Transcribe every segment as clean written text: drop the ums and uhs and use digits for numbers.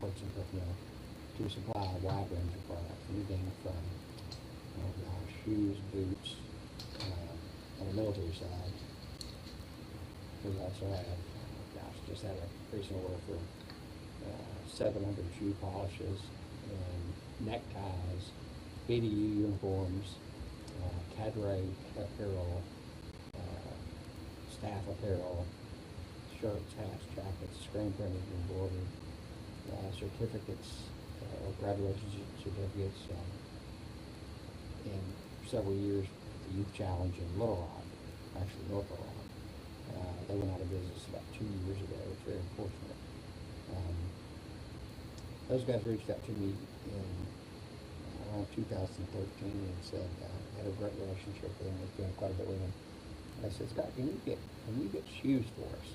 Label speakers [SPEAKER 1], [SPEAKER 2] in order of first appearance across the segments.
[SPEAKER 1] purchasing personnel to supply a wide range of products, anything from shoes, boots, on the military side. We also have, just had a recent order for 700 shoe polishes and neckties, BDU uniforms, cadre apparel, staff apparel, shirts, hats, jackets, screen printed, embroidered, certificates, graduation certificates, and several years, the Youth Challenge in Little Rock, actually North Little Rock. They went out of business about 2 years ago. It's very unfortunate. Those guys reached out to me in around 2013 and said, had a great relationship with them, was doing quite a bit with them. I said, Scott, can you get shoes for us?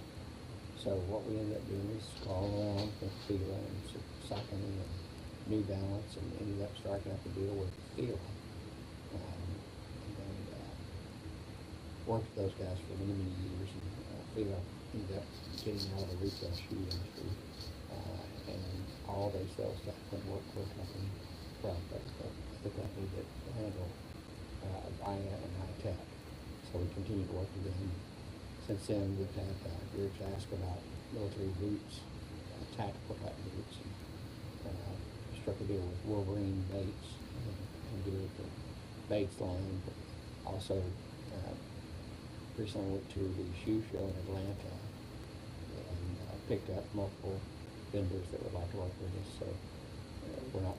[SPEAKER 1] So what we ended up doing is calling around with Fila and Saucony and New Balance, and ended up striking up a deal with Fila. Worked with those guys for many, many years, and Fila ended up getting out of the retail shoe industry. And all their sales staff went work for a company, the company that handled Avaya and High-Tech. So we continued to work with them. Since then, we've had groups ask about military boots, tactical type boots, and struck a deal with Wolverine Baits and do it the Baits line. But also, recently went to the shoe show in Atlanta and picked up multiple vendors that would like to work with us. So we're not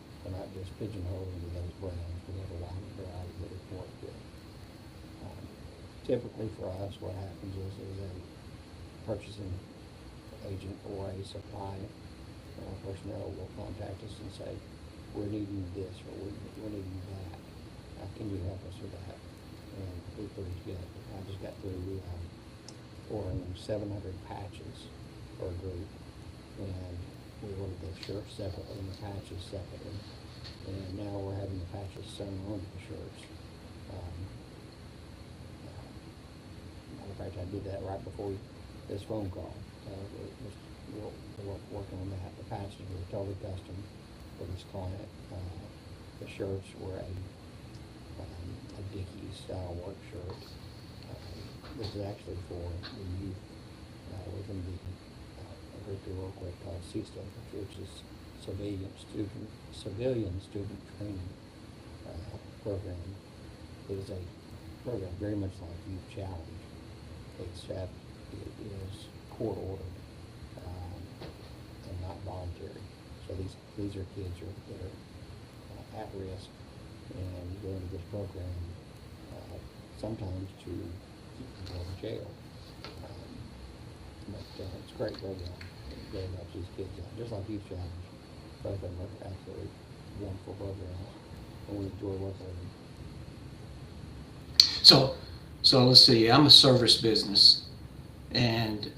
[SPEAKER 1] just pigeonholed into those brands. We have a wide variety that we can work with. Typically for us, what happens is a purchasing agent or a supply personnel will contact us and say, we're needing this or we're needing that. Can you help us with that? And we pretty good. I just got through ordering 700 patches for a group, and we ordered the shirts separately and the patches separately, and now we're having the patches sewn onto the shirts. Matter of fact, I did that right before this phone call. We're working on that. The patches were totally custom for this client. The shirts were a Dickies style work shirt. This is actually for the youth within a group we work with called CSTEM, which is Civilian Student Training Program. It is a program very much like Youth Challenge, except it is court ordered and not voluntary. So these are kids that are at risk and go into this program sometimes to keep them out of jail. But it's a great program. It really helps these kids out. Just like Youth Challenge, both of them are absolutely wonderful programs, and we enjoy working with them.
[SPEAKER 2] So let's see, I'm a service business, and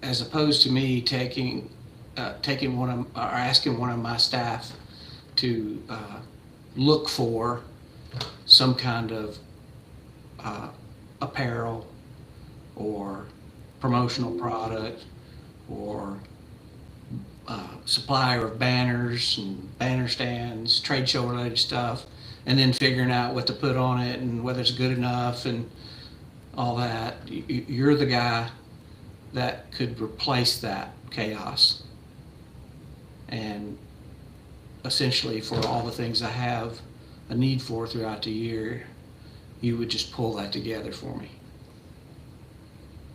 [SPEAKER 2] as opposed to me taking one of, or asking one of my staff to look for some kind of apparel or promotional product or supplier of banners and banner stands, trade show related stuff, and then figuring out what to put on it and whether it's good enough and all that. You're the guy that could replace that chaos, and essentially for all the things I have a need for throughout the year, you would just pull that together for me.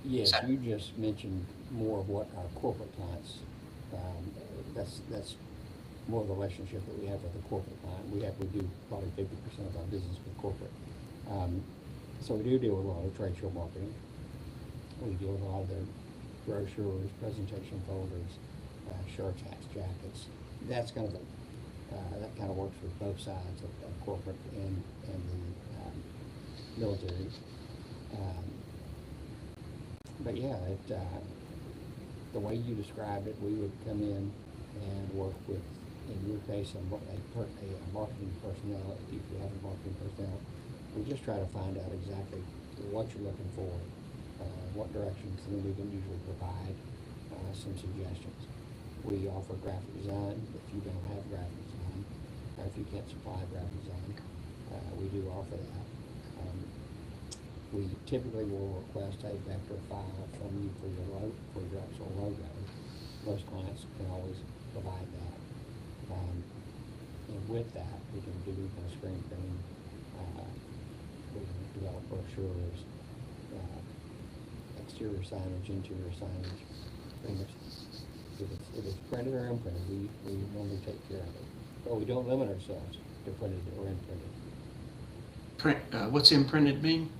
[SPEAKER 1] Yes, you just mentioned more of what our corporate clients, that's more of the relationship that we have with the corporate client. We do probably 50% of our business with corporate. So we do deal with a lot of trade show marketing. We deal with a lot of their brochures, presentation folders, shirts, hats, jackets. That's kind of that kind of works with both sides of corporate and the military. But yeah, the way you described it, we would come in and work with, in your case, a marketing personnel. If you have a marketing personnel, we just try to find out exactly what you're looking for, what directions, and then we can usually provide some suggestions. We offer graphic design. If you don't have graphic design, or if you can't supply graphic design, we do offer that. We typically will request a vector file from you for your actual logo. Most clients can always provide that. And with that, we can do screen printing. We can develop brochures, exterior signage, interior signage. If it's printed or imprinted, we normally take care of it. But we don't limit ourselves to printed or imprinted.
[SPEAKER 2] What's imprinted mean?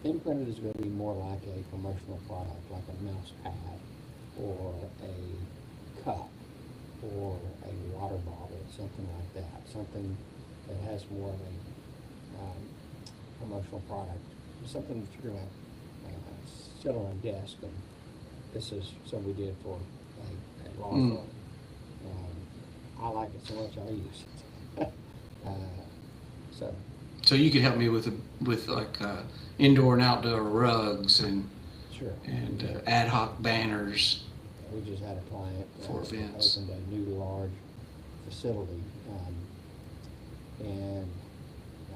[SPEAKER 1] Imprinted is going to be more like a promotional product, like a mouse pad, or a cup, or a water bottle, something like that. Something that has more of a promotional product. Something that you're going to sit on a desk, and this is something we did for a law firm. I like it so much I use it.
[SPEAKER 2] So you could help me with like indoor and outdoor rugs and
[SPEAKER 1] Sure.
[SPEAKER 2] Ad hoc banners.
[SPEAKER 1] We just had a client
[SPEAKER 2] For events.
[SPEAKER 1] opened a new large facility, and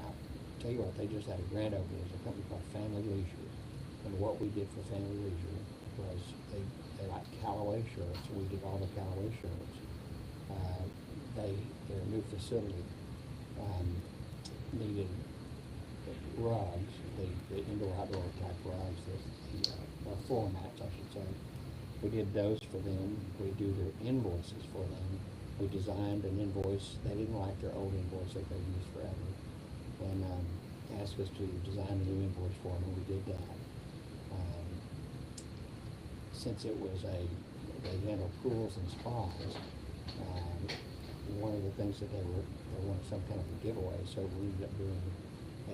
[SPEAKER 1] I'll tell you what, they just had a grand opening. There's a company called Family Leisure, and what we did for Family Leisure was they like Callaway shirts, so we did all the Callaway shirts. Their new facility needed rugs, the indoor-outdoor type rugs, the floor mats, I should say. We did those for them. We do their invoices for them. We designed an invoice. They didn't like their old invoice that they used forever, and asked us to design a new invoice for them, and we did that. Since it was they handle pools and spas, one of the things that they wanted some kind of a giveaway, so we ended up doing a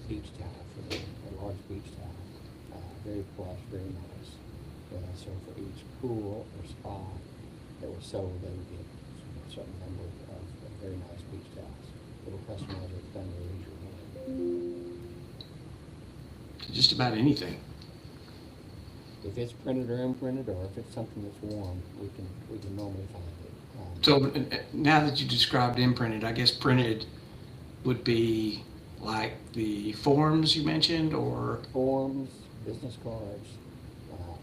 [SPEAKER 1] beach towel for them, a large beach towel, very plush, very nice. So for each pool or spa that was sold, they would get a certain number of very nice beach towels. Little customized with Family Leisure.
[SPEAKER 2] Just about anything.
[SPEAKER 1] If it's printed or imprinted, or if it's something that's worn, we can normally find it.
[SPEAKER 2] So now that you described imprinted, I guess printed would be like the forms you mentioned, or?
[SPEAKER 1] Forms, business cards,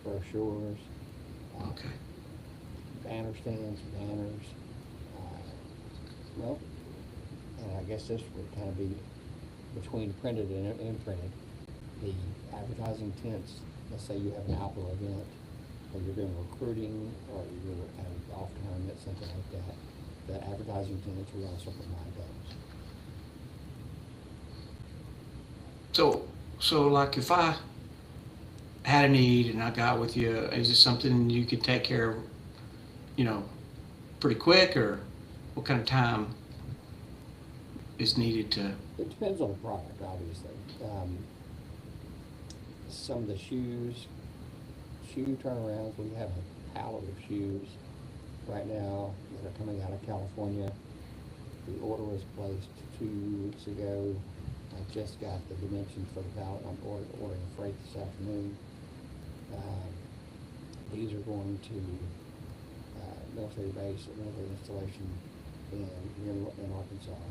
[SPEAKER 1] brochures,
[SPEAKER 2] Okay.
[SPEAKER 1] banner stands, banners. Well, and I guess this would kind of be between printed and imprinted. The advertising tents, let's say you have an outdoor event, or you're doing recruiting, or you're at a golf tournament, something like that. The advertising tents, we also provide those.
[SPEAKER 2] So like if I had a need and I got with you, is it something you could take care of, pretty quick, or what kind of time is needed to?
[SPEAKER 1] It depends on the product, obviously. Some of the shoe turnarounds, we have a pallet of shoes right now that are coming out of California. The order was placed 2 weeks ago. I just got the dimensions for the pallet. I'm ordering freight this afternoon. These are going to military base, a military installation in Arkansas.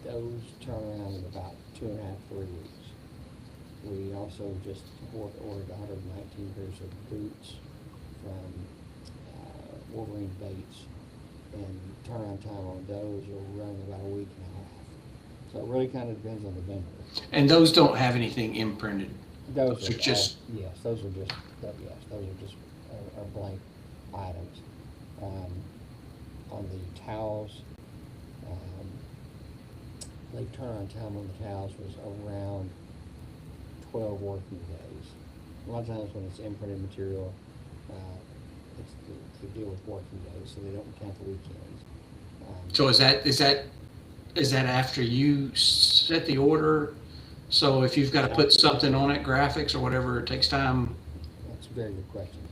[SPEAKER 1] Those turn around in about 2.5 to 3 weeks. We also just ordered 119 pairs of boots from Wolverine Baits, and turnaround time on those will run about a week and a half. So it really kind of depends on the vendor.
[SPEAKER 2] And those don't have anything imprinted.
[SPEAKER 1] Those
[SPEAKER 2] are just
[SPEAKER 1] those are just blank items. On the towels, the turnaround time on the towels was around 12 working days. A lot of times when it's imprinted material, they deal with working days, so they don't count the weekends.
[SPEAKER 2] So is that after you set the order? So if you've got to put something on it, graphics or whatever, it takes time.
[SPEAKER 1] That's a very good question.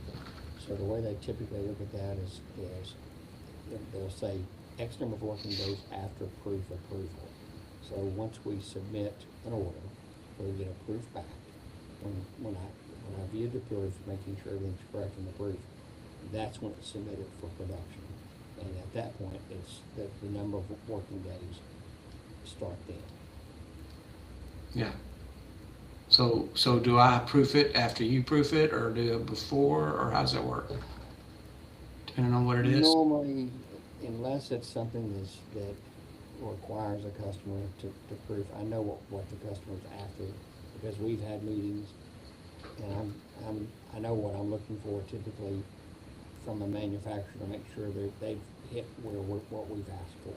[SPEAKER 1] So the way they typically look at that is they'll say X number of working days after proof approval. So once we submit an order, we'll get a proof back. When I viewed the proof, making sure everything's correct in the proof, that's when it's submitted for production. And at that point, it's the number of working days start then.
[SPEAKER 2] Yeah. So do I proof it after you proof it, or do it before, or how does that work? Depending on what it is?
[SPEAKER 1] Normally, unless it's something that requires a customer to proof, I know what the customer's after, because we've had meetings, and I know what I'm looking for typically from a manufacturer to make sure they've hit what we've asked for.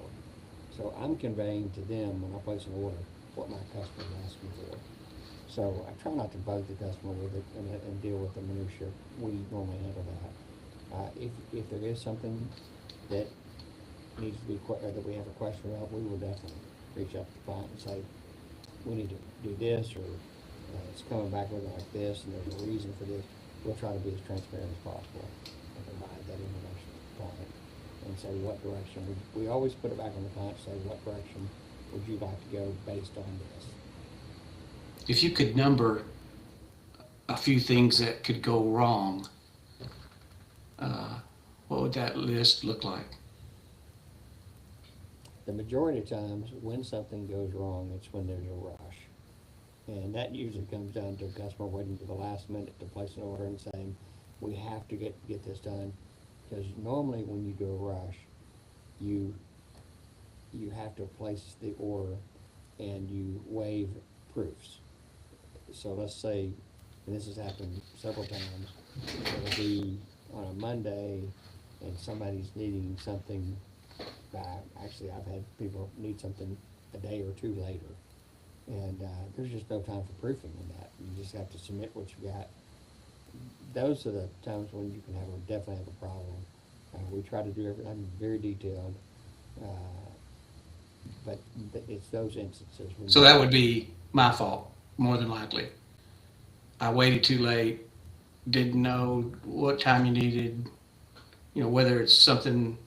[SPEAKER 1] So I'm conveying to them when I place an order what my customer's asking for. So I try not to bug the customer with it and deal with the minutia. We normally handle that. If there is something that needs to be, that we have a question about, we will definitely reach out to the client and say, we need to do this, or it's coming back looking like this, and there's a reason for this. We'll try to be as transparent as possible and provide that information to the client and say what direction. We always put it back on the client and say, what direction would you like to go based on this?
[SPEAKER 2] If you could number a few things that could go wrong, what would that list look like?
[SPEAKER 1] The majority of times, when something goes wrong, it's when there's a rush. And that usually comes down to a customer waiting to the last minute to place an order and saying, we have to get this done. Because normally when you do a rush, you have to place the order and you waive proofs. So let's say, and this has happened several times, it'll be on a Monday and somebody's needing something by, actually I've had people need something a day or two later. And there's just no time for proofing in that. You just have to submit what you got. Those are the times when you can definitely have a problem. We try to do everything very detailed, but it's those instances.
[SPEAKER 2] So that would be my fault, more than likely. I waited too late, didn't know what time you needed, whether it's something,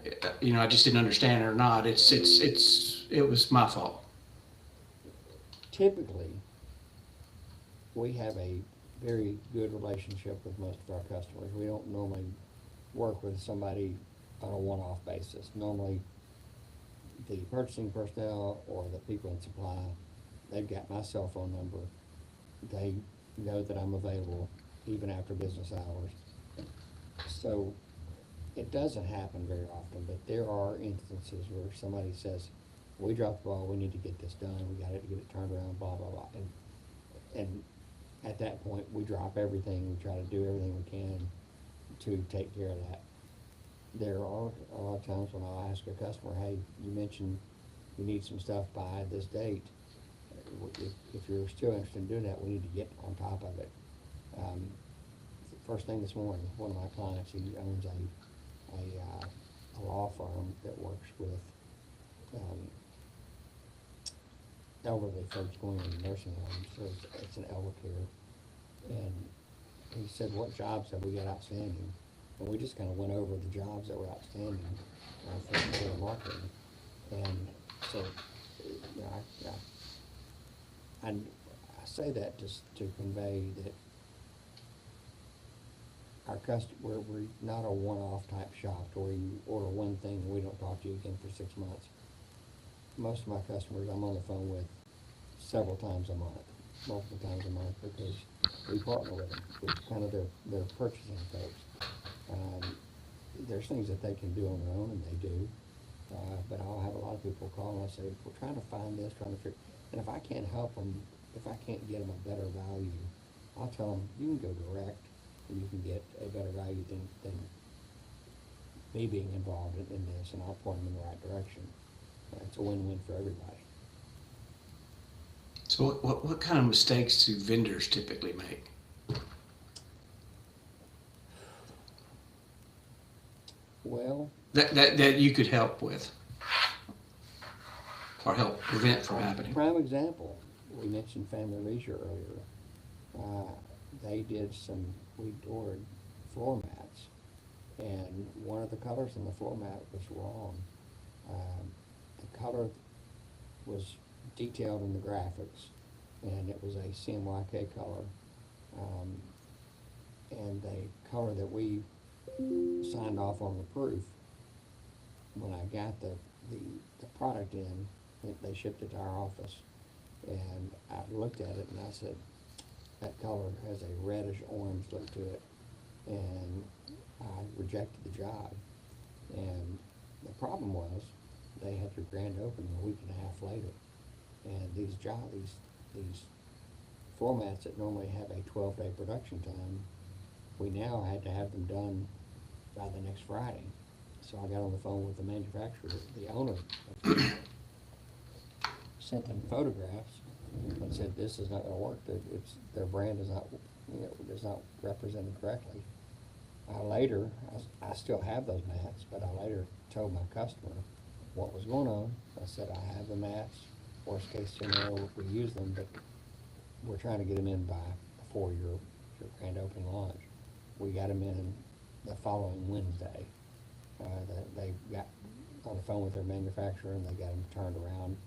[SPEAKER 2] I just didn't understand it or not. It was my fault.
[SPEAKER 1] Typically, we have a very good relationship with most of our customers. We don't normally work with somebody on a one-off basis. Normally, the purchasing personnel or the people in supply, they've got my cell phone number. They know that I'm available even after business hours. So it doesn't happen very often, but there are instances where somebody says, we dropped the ball, we need to get this done, we got to get it turned around, blah, blah, blah. And at that point, we drop everything, we try to do everything we can to take care of that. There are a lot of times when I'll ask a customer, hey, you mentioned you need some stuff by this date. If you're still interested in doing that, we need to get on top of it. First thing this morning, one of my clients, he owns a law firm that works with elderly folks going into nursing homes, so it's an elder care. And he said, what jobs have we got outstanding? And we just kind of went over the jobs that were outstanding for the marketing. And so, I say that just to convey that our customer, we're not a one-off type shop where you order one thing and we don't talk to you again for 6 months. Most of my customers I'm on the phone with several times a month, multiple times a month, because we partner with them. We're kind of their purchasing folks. There's things that they can do on their own, and they do. But I'll have a lot of people call and I say, we're trying to find this, trying to figure, and if I can't help them, if I can't get them a better value, I'll tell them, you can go direct, and you can get a better value than me being involved in this, and I'll point them in the right direction. It's a win-win for everybody.
[SPEAKER 2] So what kind of mistakes do vendors typically make?
[SPEAKER 1] Well,
[SPEAKER 2] That you could help with, or help prevent from happening.
[SPEAKER 1] Prime example, we mentioned Family Leisure earlier. We ordered floor mats, and one of the colors in the floor mat was wrong. The color was detailed in the graphics, and it was a CMYK color. And the color that we signed off on the proof. When I got the product in, they shipped it to our office, and I looked at it and I said, that color has a reddish orange look to it, and I rejected the job. And the problem was, they had their grand opening a week and a half later, and these formats that normally have a 12-day production time, we now had to have them done by the next Friday. So I got on the phone with the manufacturer, the owner, sent them photographs and said, this is not gonna work, their brand is not, is not represented correctly. I still have those mats, but I later told my customer what was going on. I said, I have the mats, worst case scenario, we use them, but we're trying to get them in before your grand opening launch. We got them in the following Wednesday. They got on the phone with their manufacturer and they got them turned around,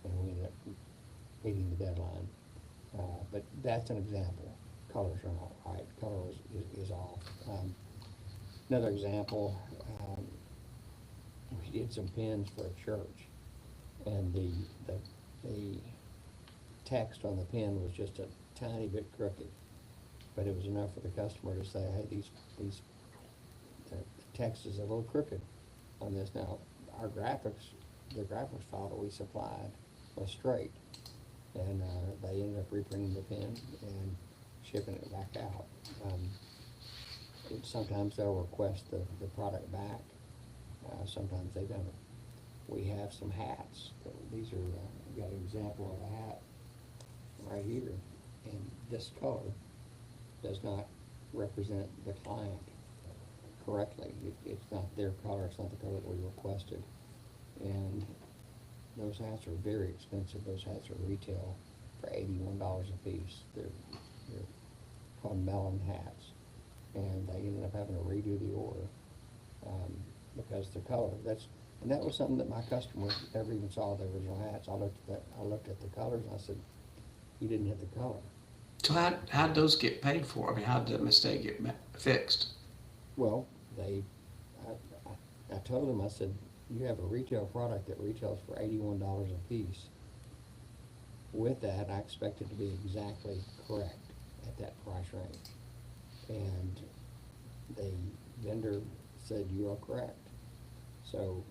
[SPEAKER 1] and we ended up meeting the deadline. But that's an example. Colors are not right. Color is off. Another example, we did some pins for a church, and the text on the pin was just a tiny bit crooked, but it was enough for the customer to say, hey, the text is a little crooked on this. Now, the graphics file that we supplied was straight, and they ended up reprinting the pin and shipping it back out. Sometimes they'll request the product back. Sometimes they don't. We have some hats. These are, I've got an example of a hat right here, and this color does not represent the client correctly. It's not their color, it's not the color that we requested. And those hats are very expensive. Those hats are retail for $81 a piece. They're called melon hats. And they ended up having to redo the order because the color, and that was something that my customer never even saw the original hats. I looked at the colors and I said, you didn't have the color.
[SPEAKER 2] So how'd those get paid for? I mean, how'd the mistake get fixed?
[SPEAKER 1] Well, I told them, I said, you have a retail product that retails for $81 a piece. With that, I expect it to be exactly correct at that price range. And the vendor said, you are correct. So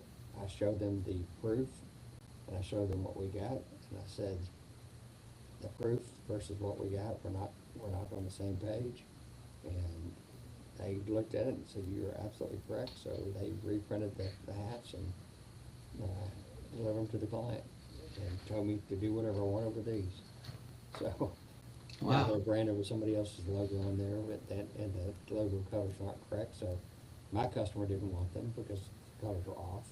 [SPEAKER 1] I showed them the proof, and I showed them what we got, and I said, the proof versus what we got, we're not on the same page. And they looked at it and said, you're absolutely correct. So they reprinted the hats and delivered them to the client, and told me to do whatever I wanted with these. So
[SPEAKER 2] wow.
[SPEAKER 1] They're branded with somebody else's logo on there, and the logo colors are not correct. So my customer didn't want them because the colors were off.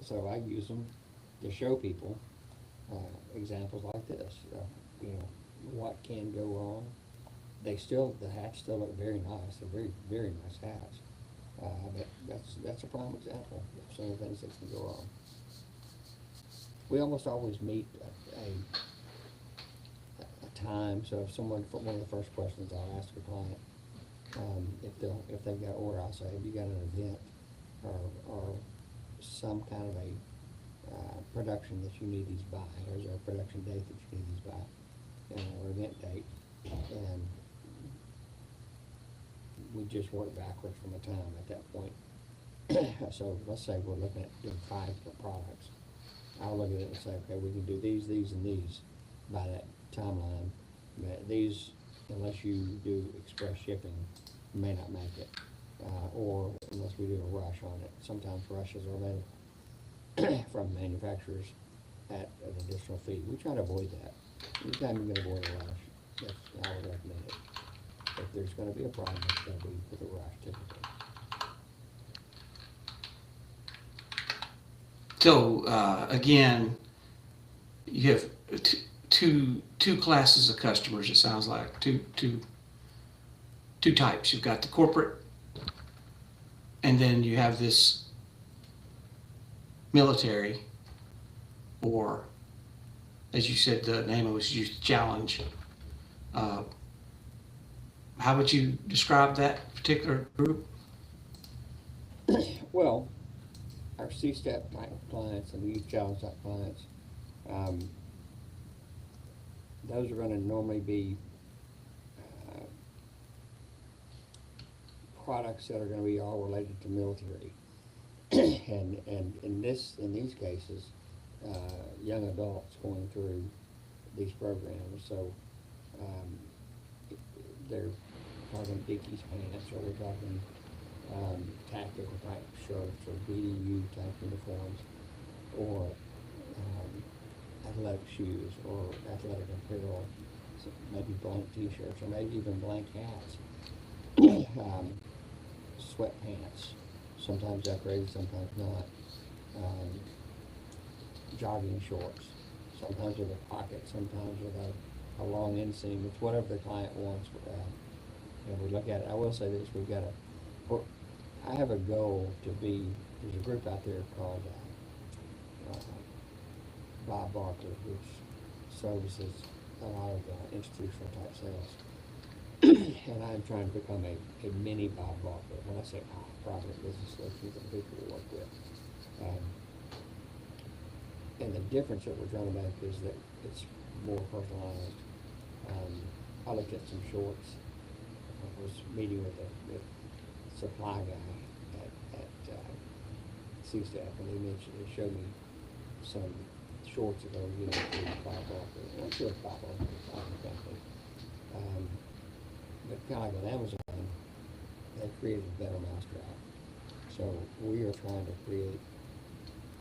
[SPEAKER 1] So I use them to show people examples like this. What can go wrong. The hats still look very nice. They're very, very nice hats. But that's a prime example of some of the things that can go wrong. We almost always meet a time. So if one of the first questions I'll ask a client, if they've got an order, I'll say, have you got an event or some kind of a production that you need these by? Or is there a production date that you need these by, or event date? And we just work backwards from the time at that point. So let's say we're looking at doing 5 different products. I'll look at it and say, okay, we can do these, and these by that timeline. These, unless you do express shipping, you may not make it, or unless we do a rush on it. Sometimes rushes are made from manufacturers at an additional fee. We try to avoid that. Anytime you can avoid a rush, I would recommend it. If there's going to be a problem, it's going to be with a rush typically.
[SPEAKER 2] So again, you have two classes of customers. It sounds like two types. You've got the corporate, and then you have this military, or as you said, the name of it was Youth Challenge. How would you describe that particular group?
[SPEAKER 1] Well, our C-STEP type clients and the youth challenge type clients, those are gonna normally be uh, products that are gonna be all related to military. And in these cases, young adults going through these programs, so, they're talking Dickies pants, or we're talking, tactical type shirts, or BDU type uniforms, or, athletic shoes, or athletic apparel, so maybe blank t-shirts, or maybe even blank hats. Sweatpants, sometimes upgraded, sometimes not. Um, Jogging shorts, sometimes with a pocket, sometimes with a long inseam. It's whatever the client wants. And we look at it. I will say this: I have a goal to be. There's a group out there called Bob Barker, which services a lot of institutional type sales. And I'm trying to become a mini Bob Barker. When I say private business solutions and people we work with. And the difference that we're trying to make is that it's more personalized. I looked at some shorts. I was meeting with the supply guy at C-STEP, and he showed me some shorts that I was getting through Bob Barker. I'm not sure if Bob Barker is a company. But kind of like on Amazon, they created a better mousetrap. So we are trying to create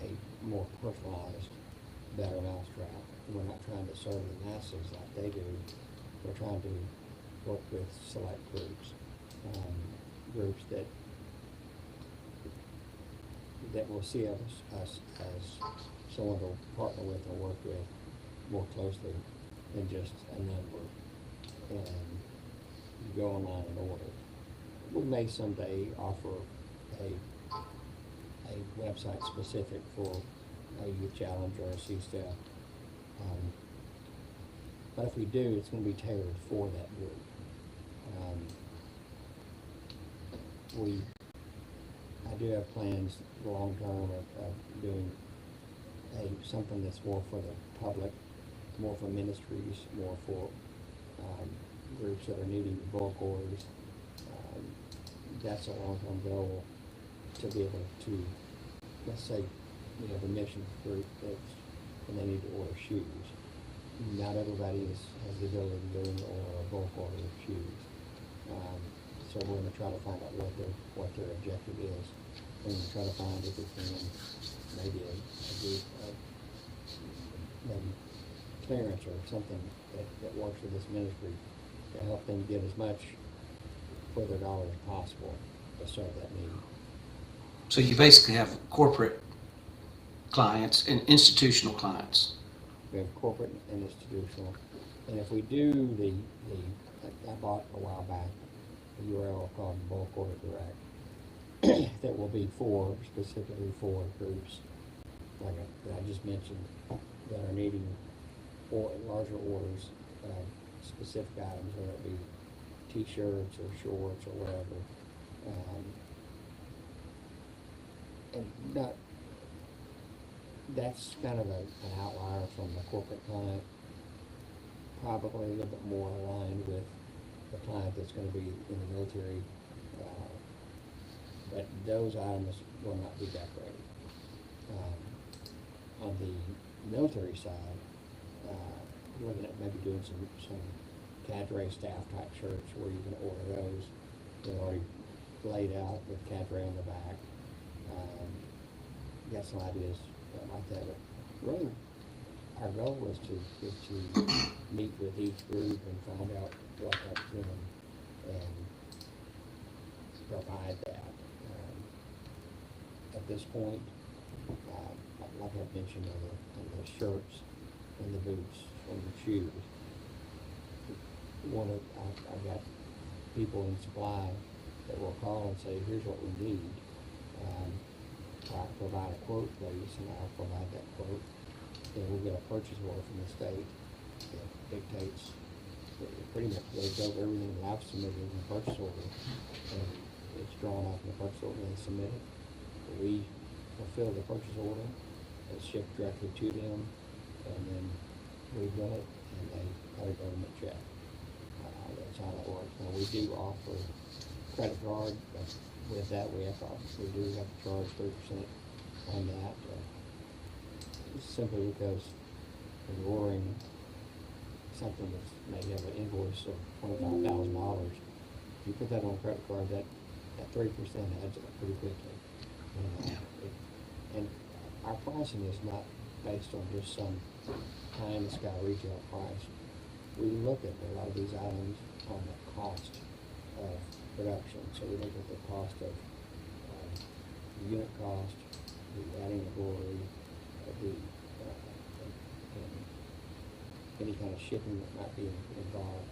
[SPEAKER 1] a more personalized, better mousetrap. We're not trying to serve the masses like they do. We're trying to work with select groups, groups that will see us as someone to partner with or work with more closely than just a number and go online and order. We may someday offer a website specific for a youth challenge or a C-STEP. But if we do, it's going to be tailored for that group. I do have plans long term of doing something that's more for the public, more for ministries, more for groups that are needing bulk orders. That's a long-term goal, to be able to, let's say, the mission group and they need to order shoes. Not everybody has the ability to go and order a bulk order of shoes. So we're going to try to find out what their objective is. We're going to try to find if we can maybe a group of maybe clearance or something that works with this ministry to help them get as much for their dollar as possible to serve that need.
[SPEAKER 2] So you basically have corporate clients and institutional clients.
[SPEAKER 1] We have corporate and institutional. And if we do I bought a while back a URL called Bulk Order Direct that will be specifically for groups like that I just mentioned that are needing larger orders of specific items, whether it be t-shirts or shorts or whatever. And that's kind of an outlier from the corporate client, probably a little bit more aligned with the client that's going to be in the military, but those items will not be decorated. On the military side, looking at maybe doing some cadre staff type shirts where you can order those. They're already laid out with cadre on the back. Got some ideas like that, but really our goal is to meet with each group and find out what helps them and provide that. At this point, like I mentioned on the shirts and the boots and the shoes, I've got people in supply that will call and say, here's what we need. Provide a quote, please, and I'll provide that quote. Then we'll get a purchase order from the state that dictates, pretty much goes over everything that I've submitted in the purchase order. And it's drawn off in the purchase order and submit it. We fulfill the purchase order, it's shipped directly to them, and then we bill it, and they cut a government check. That's how that works. Now, we do offer credit card, but with that, we do have to charge 3% on that. Simply because when you're ordering something that's maybe have an invoice of $25,000, if you put that on a credit card, that 3% adds up pretty quickly. And our pricing is not based on just some pie-in-the-sky retail price. We look at a lot of these items on the cost of production. So we look at the cost of the unit cost, the adding of glory, and any kind of shipping that might be involved,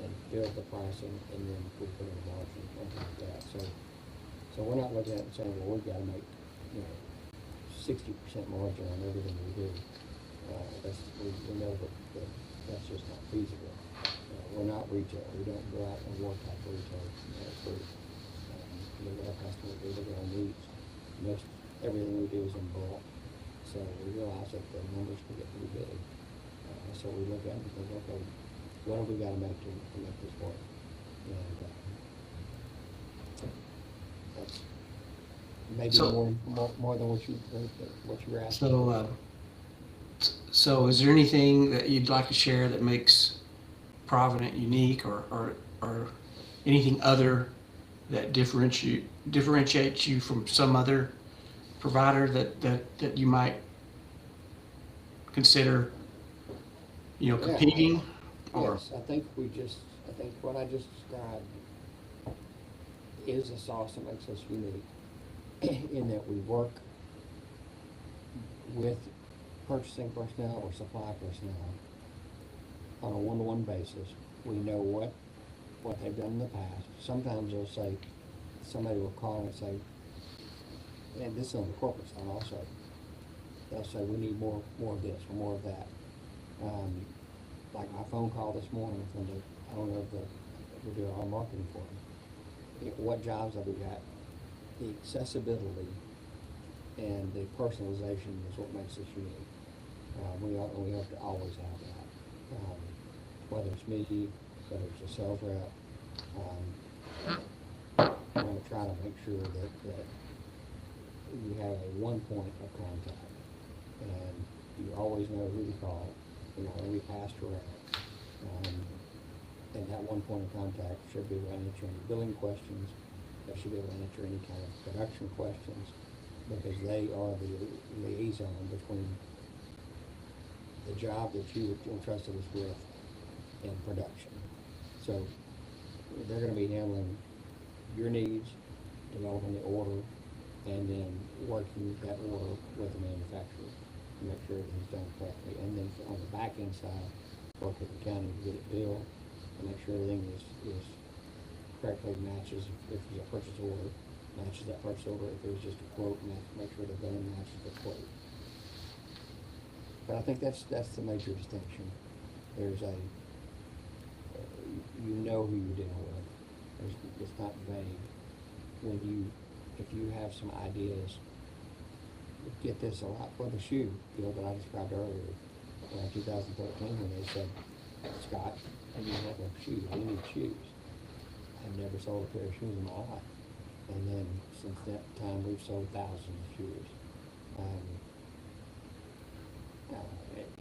[SPEAKER 1] and build the pricing, and then we put in a margin, something like that. So we're not looking at it and saying, well, we've got to make 60% margin on everything we do. We know that that's just not feasible. We're not retail. We don't go out and work like retail. We look at our customers, we look at our needs. Most everything we do is in bulk. So we realize that the numbers can get pretty big. So we look at it and think, okay, what have we got to make to make this work? And that's maybe more than what you were asking.
[SPEAKER 2] So is there anything that you'd like to share that makes Provident unique, or anything other that differentiates you from some other provider that you might consider, competing?
[SPEAKER 1] Yes, I think what I just described is the sauce that makes us unique, in that we work with purchasing personnel or supply personnel on a one-to-one basis. We know what they've done in the past. Sometimes somebody will call and say, and this is on the corporate side also, they'll say, we need more of this or more of that. Like my phone call this morning from the owner of we do our marketing for them. What jobs have we got? The accessibility and the personalization is what makes us unique. We have to always have that. Whether it's me, whether it's a sales rep, I want to try to make sure that you have a one point of contact, and you always know who to call. You're not going to be passed around. And that one point of contact should be able to answer any billing questions. They should be able to answer any kind of production questions, because they are the liaison between the job that you entrusted us with and production. So they're going to be handling your needs, developing the order, and then working that order with the manufacturer to make sure everything's done correctly. And then on the back end side, work with the county to get it billed and make sure everything is correctly matches. If there's a purchase order, matches that purchase order. If there's just a quote, make sure the billing matches the quote. But I think that's the major distinction. There's you know who you're dealing with. It's not vague. If you have some ideas, get this a lot for the shoe deal that I described earlier, around 2013, when they said, Scott, I need to have shoes. We need shoes. I've never sold a pair of shoes in my life. And then since that time, we've sold thousands of shoes.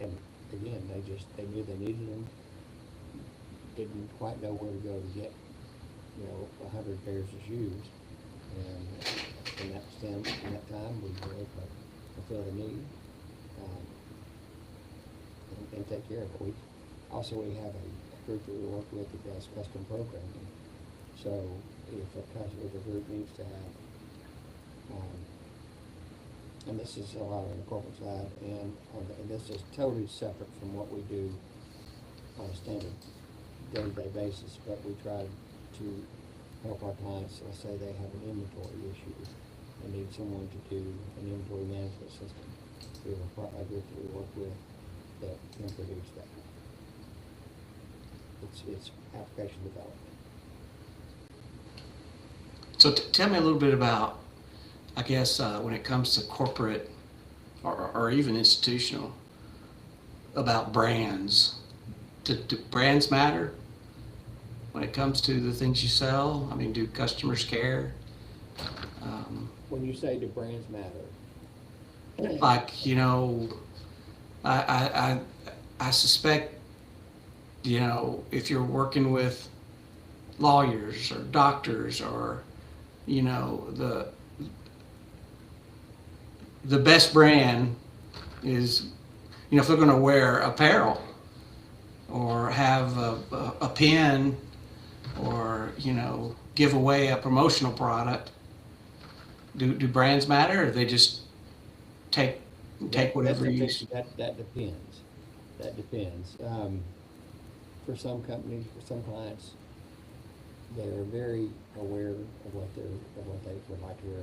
[SPEAKER 1] And again, they knew they needed them. Didn't quite know where to go to get 100 pairs of shoes. And in that time, we were able to fulfill the need and take care of it. We have a group that we work with that does custom programming. So if a group needs to have, and this is a lot on the corporate side, and this is totally separate from what we do on a standard day-to-day basis, but we try to help our clients. Let's say they have an inventory issue and need someone to do an inventory management system. We have a group that we work with that can produce that. It's application development.
[SPEAKER 2] So tell me a little bit about, I guess, when it comes to corporate or even institutional, about brands. Do brands matter when it comes to the things you sell? I mean, do customers care?
[SPEAKER 1] When you say do brands matter?
[SPEAKER 2] Like, you know, I, I suspect, you know, if you're working with lawyers or doctors or, you know, the best brand is, you know, if they're going to wear apparel or have a pen or, you know, give away a promotional product, do brands matter, or they just take whatever you use?
[SPEAKER 1] That depends. That depends. For some companies, for some clients, they're very aware of what they would like to wear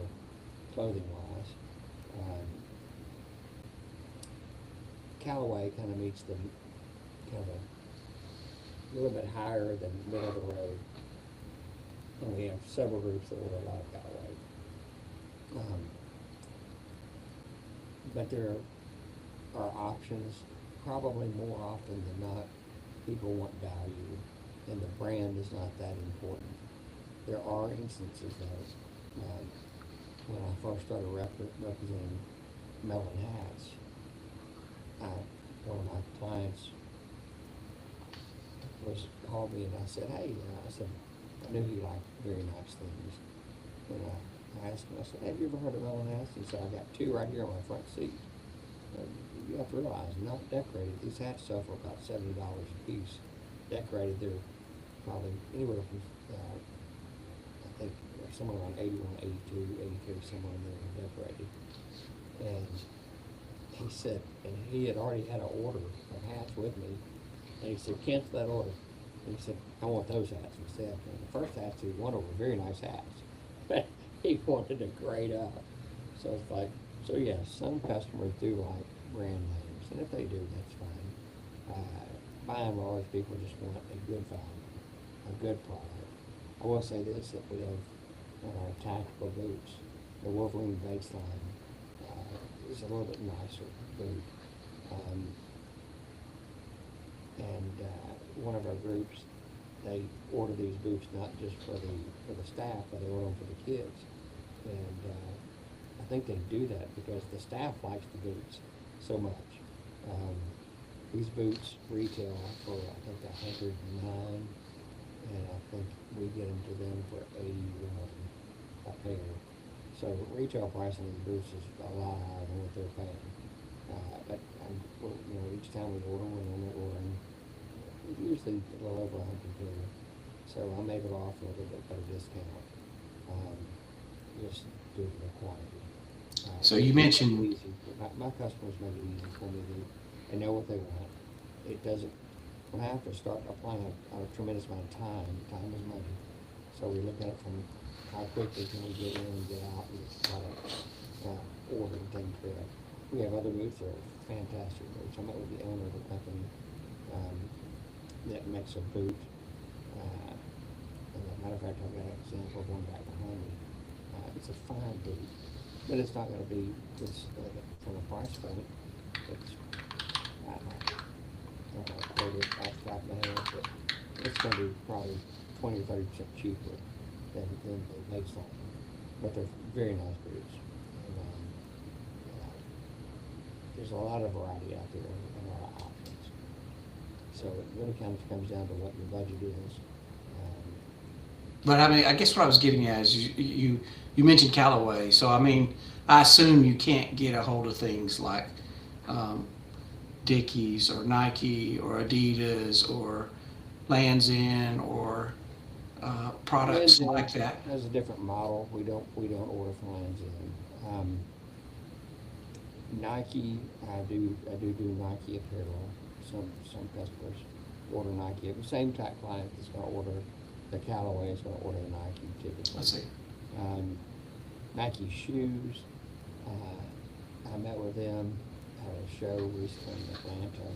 [SPEAKER 1] clothing wise. Callaway kind of meets the kind of a little bit higher than middle of the road, and we have several groups that order a lot of Callaway. But there are options, probably more often than not. People want value, and the brand is not that important. There are instances though, when I first started representing Mellon hats, one of my clients called me and I said, hey, I said, I knew he liked very nice things. And I asked him, I said, have you ever heard of Mellon hats? He said, I got two right here on my front seat. You have to realize, not decorated. These hats sell for about $70 a piece. Decorated, they're probably anywhere from, I think, somewhere around 81, 82, somewhere in there decorated. And he said, and he had already had an order of hats with me. And he said, cancel that order. And he said, I want those hats instead. And the first hats he wanted were very nice hats, but he wanted to grade up. So it's like, so yes, some customers do like brand names, and if they do, that's fine. By and large, people just want a good value, a good product. I will say this, that we have our tactical boots, the Wolverine baseline is a little bit nicer boot. One of our groups, they order these boots not just for the staff, but they order them for the kids. And I think they do that because the staff likes the boots so much. These boots retail for I think $109, and I think we get them to them for $81 a pair. So retail price on these boots is a lot higher than what they're paying. But you know, each time we order one, we're ordering usually a little over 100 pair. So I'm able to offer a little bit better discount, just due to the quantity.
[SPEAKER 2] So you mentioned,
[SPEAKER 1] my customers make it easy for me to, they know what they want. It doesn't, when I have to start applying a tremendous amount of time is money. So we look at it from how quickly can we get in and get out and get the product ordered and taken care of. We have other booths that are fantastic booths. I met with the owner of the company that makes a boot. As a matter of fact, I've got an example of one back behind me. It's a fine boot, but it's not going to be this from a price point. It's I don't know, quote it off the top of my head, but it's going to be probably 20 or 30% cheaper than the baseline. But they're very nice boots, and there's a lot of variety out there and a lot of options. So it really kind of comes down to what your budget is.
[SPEAKER 2] but I mean, I guess what I was getting at is you mentioned Callaway. So I mean, I assume you can't get a hold of things like Dickies or Nike or Adidas or Lands' End or products like that.
[SPEAKER 1] Has a different model. We don't order from Lands' End. Nike, I do Nike apparel. Some customers order Nike. The same type client that's going to order the Callaway is going to order the Nike typically.
[SPEAKER 2] I see.
[SPEAKER 1] Nike shoes. I met with them at a show recently in Atlanta.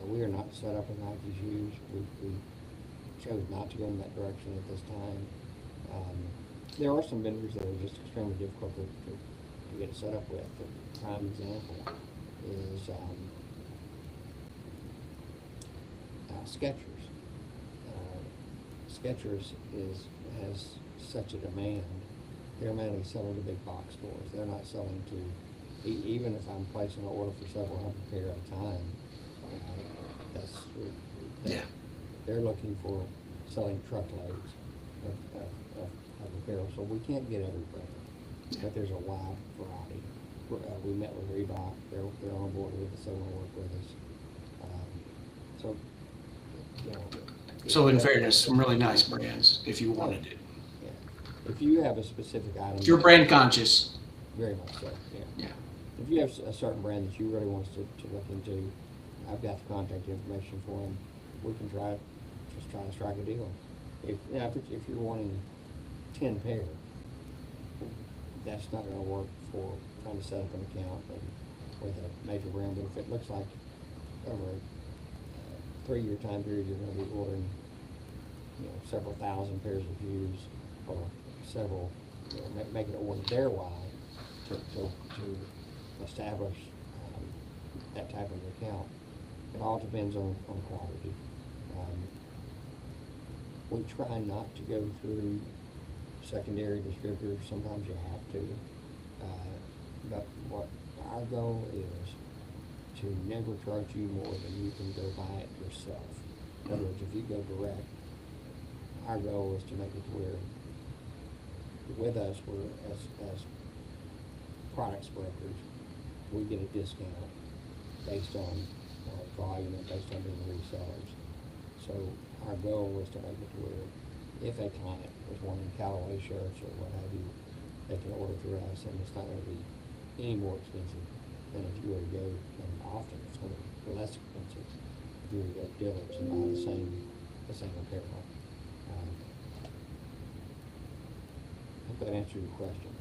[SPEAKER 1] We are not set up with Nike shoes. We chose not to go in that direction at this time. There are some vendors that are just extremely difficult to get set up with. A prime example is Skechers. Skechers has such a demand. They're mainly selling to big box stores. They're not selling to, even if I'm placing an order for several hundred pair at a time, that's,
[SPEAKER 2] Yeah.
[SPEAKER 1] they're looking for selling truckloads of apparel. So we can't get every brand, but there's a wide variety. We met with Reebok. They're on board with us. They want to work with us. So, you know.
[SPEAKER 2] So in fairness, some really nice brands if you wanted it.
[SPEAKER 1] Yeah. If you have a specific item.
[SPEAKER 2] If you're brand conscious.
[SPEAKER 1] Very much so, yeah.
[SPEAKER 2] Yeah.
[SPEAKER 1] If you have a certain brand that you really want us to look into, I've got the contact information for them. We can try to strike a deal. If you're wanting 10 pair, that's not gonna work for trying to set up an account and with a major brand. But if it looks like over a 3-year time period, you're gonna be ordering, several thousand pairs of shoes or several, making it worth their while to establish that type of account. It all depends on quality. We try not to go through secondary distributors. Sometimes you have to. But what our goal is to never charge you more than you can go buy it yourself. In other words, if you go direct, our goal is to make it to where with us, we're as products brokers, we get a discount based on volume and based on being resellers. So our goal is to make it to where if a client was wanting Callaway shirts or what have you, they can order through us, and it's not going to be any more expensive than if you were to go, and often it's going to be less expensive if you were to go to Dillard's and buy the same apparel. I hope that answered your question.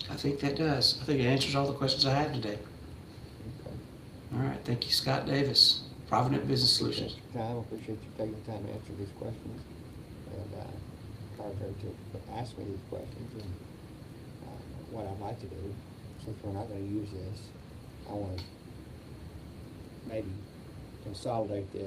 [SPEAKER 2] I think that does. I think it answers all the questions I had today.
[SPEAKER 1] Okay.
[SPEAKER 2] All right. Thank you, Scott Davis, Provident Business Solutions.
[SPEAKER 1] Appreciate your time. Appreciate you taking the time to answer these questions. And Carter to ask me these questions. And what I'd like to do, since we're not going to use this, I want to maybe consolidate this